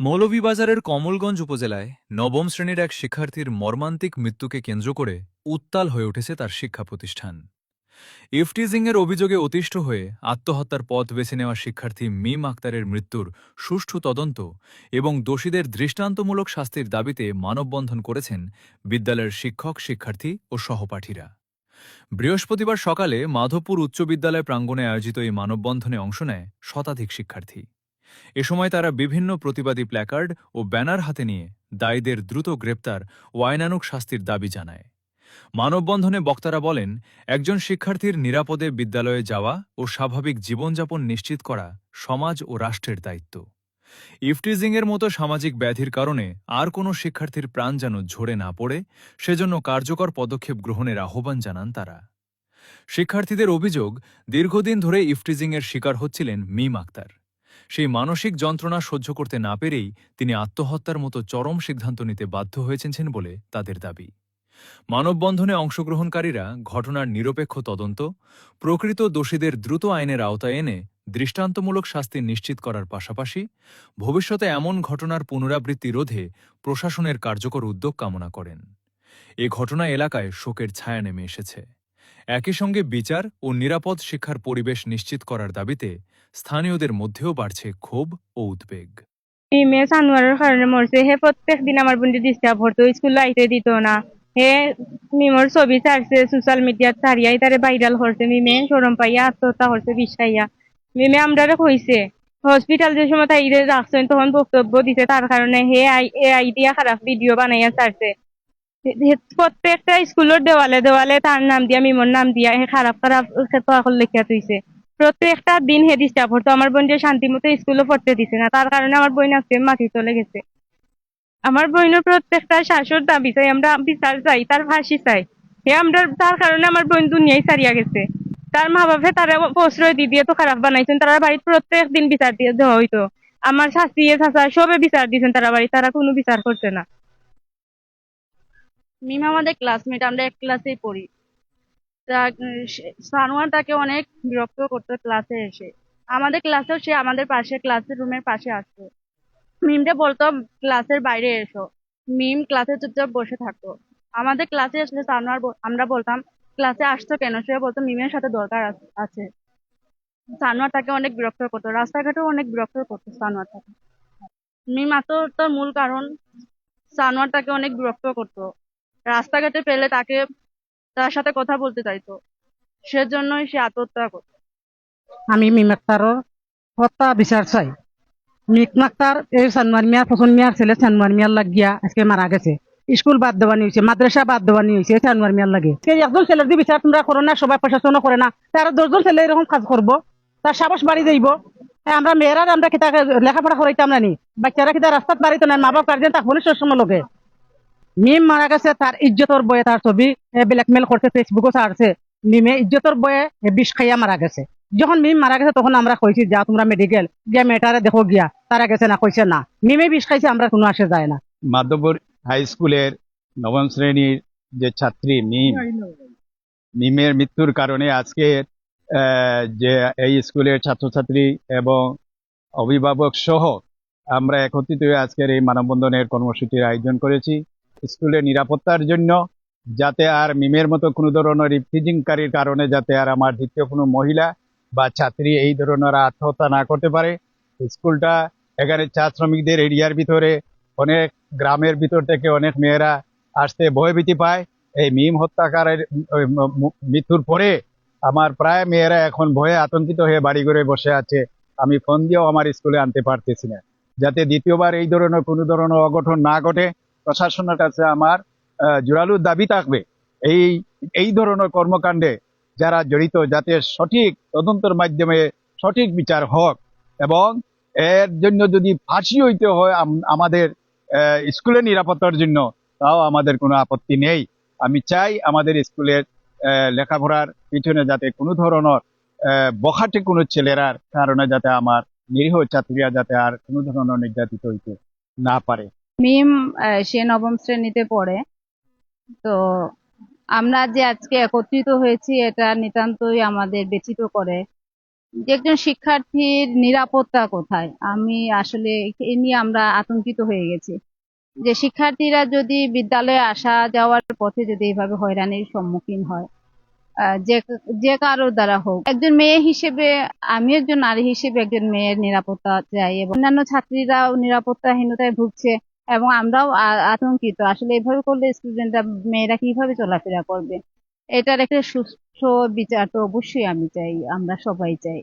মৌলভীবাজারের কমলগঞ্জ উপজেলায় নবম শ্রেণীর এক শিক্ষার্থীর মর্মান্তিক মৃত্যুকে কেন্দ্র করে উত্তাল হয়ে উঠেছে তার শিক্ষা প্রতিষ্ঠান। ইফটিজিংয়ের অভিযোগে অতিষ্ঠ হয়ে আত্মহত্যার পথ বেছে নেওয়া শিক্ষার্থী মিম আক্তারের মৃত্যুর সুষ্ঠু তদন্ত এবং দোষীদের দৃষ্টান্তমূলক শাস্তির দাবিতে মানববন্ধন করেছেন বিদ্যালয়ের শিক্ষক, শিক্ষার্থী ও সহপাঠীরা। বৃহস্পতিবার সকালে মাধবপুর উচ্চ বিদ্যালয় প্রাঙ্গণে আয়োজিত এই মানববন্ধনে অংশ নেয় শতাধিক শিক্ষার্থী। এ সময় তারা বিভিন্ন প্রতিবাদী প্ল্যাকার্ড ও ব্যানার হাতে নিয়ে দায়ীদের দ্রুত গ্রেপ্তার ও আইনানুগ শাস্তির দাবি জানায়। মানববন্ধনে বক্তারা বলেন, একজন শিক্ষার্থীর নিরাপদে বিদ্যালয়ে যাওয়া ও স্বাভাবিক জীবনযাপন নিশ্চিত করা সমাজ ও রাষ্ট্রের দায়িত্ব। ইফটিজিংয়ের মতো সামাজিক ব্যাধির কারণে আর কোনো শিক্ষার্থীর প্রাণ যেন ঝরে না পড়ে, সেজন্য কার্যকর পদক্ষেপ গ্রহণের আহ্বান জানান তারা। শিক্ষার্থীদের অভিযোগ, দীর্ঘদিন ধরে ইফটিজিংয়ের শিকার হচ্ছিলেন মিম আক্তার। সেই মানসিক যন্ত্রণা সহ্য করতে না পেরেই তিনি আত্মহত্যার মতো চরম সিদ্ধান্ত নিতে বাধ্য হয়েছেন বলে তাদের দাবি। মানববন্ধনে অংশগ্রহণকারীরা ঘটনার নিরপেক্ষ তদন্ত, প্রকৃত দোষীদের দ্রুত আইনের আওতায় এনে দৃষ্টান্তমূলক শাস্তি নিশ্চিত করার পাশাপাশি ভবিষ্যতে এমন ঘটনার পুনরাবৃত্তি রোধে প্রশাসনের কার্যকর উদ্যোগ কামনা করেন। এ ঘটনা এলাকায় শোকের ছায়া নেমে এসেছে। একই সঙ্গে বিচার ও নিরাপদ শিক্ষার পরিবেশ নিশ্চিত করার দাবিতে স্থানীয়দের মধ্যেও বাড়ছে ক্ষোভ ও উদ্বেগ। মেয়ে সানোয়ারের কারণে মরছে। হে প্রত্যেক দিন আমার বোনকে ডিস্টার্ব করতো, স্কুলে আইতে দিত না। হে মিমর ছবি ছাড়ছে সোশ্যাল মিডিয়াত, ছাড়িয়াই তারে ভাইরাল করছে। মিমে শরম পাইয়া আত্মহত্যা করছে বিষাইয়া। মিমে আমরারে কইছে হসপিটাল যে সময় তাই রাখছেন তখন বক্তব্য দিছে, তার কারণে হে আইডিয়া খারাপ ভিডিও বানাইয়া ছাড়ছে। প্রত্যেকটা স্কুলের দেওয়ালে দেওয়ালে তার নাম দিয়া, মিমর নাম দিয়া হে খারাপ খারাপ লেখা তুইছে। প্রত্যেকটা দিন হে ডিস্টার্ব হতো। আমার বোন যে শান্তি মতো স্কুলে পড়তে দিছে না, তার কারণে আমার বোন আজকে মাটি চলে গেছে। আমার বোনের প্রত্যেকটা শাশুর দাবি চাই, আমরা বিচার চাই, তার ফাঁসি চাই। হে আমরা তার কারণে আমার বোন দুনিয়ায় ছাড়িয়া গেছে। তার মা বাপে তারা প্রশ্রয় দিয়ে তো খারাপ বানাইছেন, তারা বাড়িতে প্রত্যেক দিন বিচার দিয়ে দেওয়া হইতো। আমার শাস্তি চাচা সবে বিচার দিয়েছেন, তারা বাড়ি তারা কোনো বিচার করছে না। মিম আমাদের ক্লাসমেট, আমরা এক ক্লাসেই পড়ি। সানোয়ার তাকে অনেক বিরক্ত করতো ক্লাসে এসে। আমাদের ক্লাসেও সে আমাদের পাশে ক্লাসের রুমের পাশে আসতো। মিমকে বলতো ক্লাসের বাইরে এসো। মিম ক্লাসে চুপচাপ বসে থাকতো। আমাদের ক্লাসে আসলে সানোয়ার আমরা বলতাম ক্লাসে আসছো কেন, সে বলতো মিমের সাথে দরকার আছে। সানোয়ার তাকে অনেক বিরক্ত করতো, রাস্তাঘাটেও অনেক বিরক্ত করতো সানোয়ার তাকে। মিম আত্মহত্যার মূল কারণ সানোয়ার তাকে অনেক বিরক্ত করতো। রাস্তাঘাটে পেলে তার সাথে কথা বলতে চাইতো, সেজন্যই সে আত্মহত্যা করতো। আমি মিমাক্তারর হত্যা বিচার চাই। মিমাক্তার এই সানোয়ার মিয়ার পছন্দ মিয়ার ছেলে সানোয়ার মিয়ার লাগিয়া আজকে মারা গেছে। স্কুল বাদ দেওয়ানি হয়েছে, মাদ্রাসা বাদ দেওয়ানি হয়েছে সানোয়ার মিয়ার লাগে। একজন ছেলের যে বিচার তোমরা করো না, সবাই প্রশাসনও করে না, তারা 10জন ছেলে এরকম কাজ করবো, তার সাবাস বাড়ি যাইব। আমরা মেয়েরা আমরা কিতা লেখাপড়া করাইতাম না নি, বাচ্চারা কিতা রাস্তাত বাড়িতো না, মা বাপ গার্জেন তাক বলে সবসময় লগে। মিম মারা গেছে, তার ইজ্জতর বয়ে তার ছবি ব্ল্যাকমেল করছে, ফেসবুকও ছাড়ছে। মিমে ইজ্জতর বয়ে বিষ খাইয়া মারা গেছে। যখন মিম মারা গেছে তখন আমরা কইছি যা তোমরা মেডিকেল গিয়া মেয়েটারে দেখো গিয়া, তারা গেছে না, কইছে না মিমে বিষ খাইছে, আমরা কোনো আসে যায় না। মাধবপুর হাই স্কুলের নবম শ্রেণীর যে ছাত্রী মিমের মৃত্যুর কারণে আজকে যে এই স্কুলের ছাত্রছাত্রী এবং অভিভাবক সহ আমরা একত্রিত হয়ে আজকের এই মানববন্ধনের কর্মসূচির আয়োজন করেছি। স্কুলের নিরাপত্তার জন্য, যাতে আর মিমের মতো কোনো ধরনের ইফটিজিংকারীর কারণে যাতে আর আমার দ্বিতীয় কোনো মহিলা বা ছাত্রী এই ধরনের আত্মহত্যা না করতে পারে। স্কুলটা এখানে চা শ্রমিকদের এরিয়ার ভিতরে, অনেক গ্রামের ভিতর থেকে অনেক মেয়েরা আসতে ভয়ভীতি পায়। এই মিম হত্যাকারের মৃত্যুর পরে আমার প্রায় মেয়েরা এখন ভয়ে আতঙ্কিত হয়ে বাড়ি ঘরে বসে আছে। আমি ফোন দিয়েও আমার স্কুলে আনতে পারতেছি না। যাতে দ্বিতীয়বার এই ধরনের কোনো ধরনের অঘটন না ঘটে, প্রশাসনের কাছে আমার জোরালো দাবি থাকবে এই ধরনের কর্মকাণ্ডে যারা জড়িত যাতে সঠিক তদন্তের মাধ্যমে সঠিক বিচার হোক, এবং এর জন্য যদি ফাঁসি হইতে হয় আমাদের স্কুলের নিরাপত্তার জন্য, তাও আমাদের কোনো আপত্তি নেই। আমি চাই আমাদের স্কুলের লেখাপড়ার পিছনে যাতে কোনো ধরনের বখাটে কোনো ছেলেরার কারণে যাতে আমার নিরীহ ছাত্রীরা যাতে আর কোনো ধরনের নির্যাতিত হইতে না পারে। মিম সে নবম শ্রেণীতে পড়ে। তো আমরা যে আজকে একত্রিত হয়েছি এটা নিতান্তই আমাদের ব্যথিত করে। যে একজন শিক্ষার্থীর নিরাপত্তা কোথায়, আমি আসলে এ নিয়ে আমরা আতঙ্কিত হয়ে গেছি। যে শিক্ষার্থীরা যদি বিদ্যালয়ে আসা যাওয়ার পথে যদি এইভাবে হয়রানির সম্মুখীন হয়, যে যে কারোর দ্বারা হোক, একজন মেয়ে হিসেবে, আমি একজন নারী হিসেবে একজন মেয়ের নিরাপত্তা চাই, এবং অন্যান্য ছাত্রীরাও নিরাপত্তাহীনতায় ভুগছে এবং আমরাও আতঙ্কিত। আসলে এভাবে করলে স্টুডেন্টরা, মেয়েরা কিভাবে চলাফেরা করবে? এটার একটা সুষ্ঠু বিচার তো অবশ্যই আমি চাই, আমরা সবাই চাই।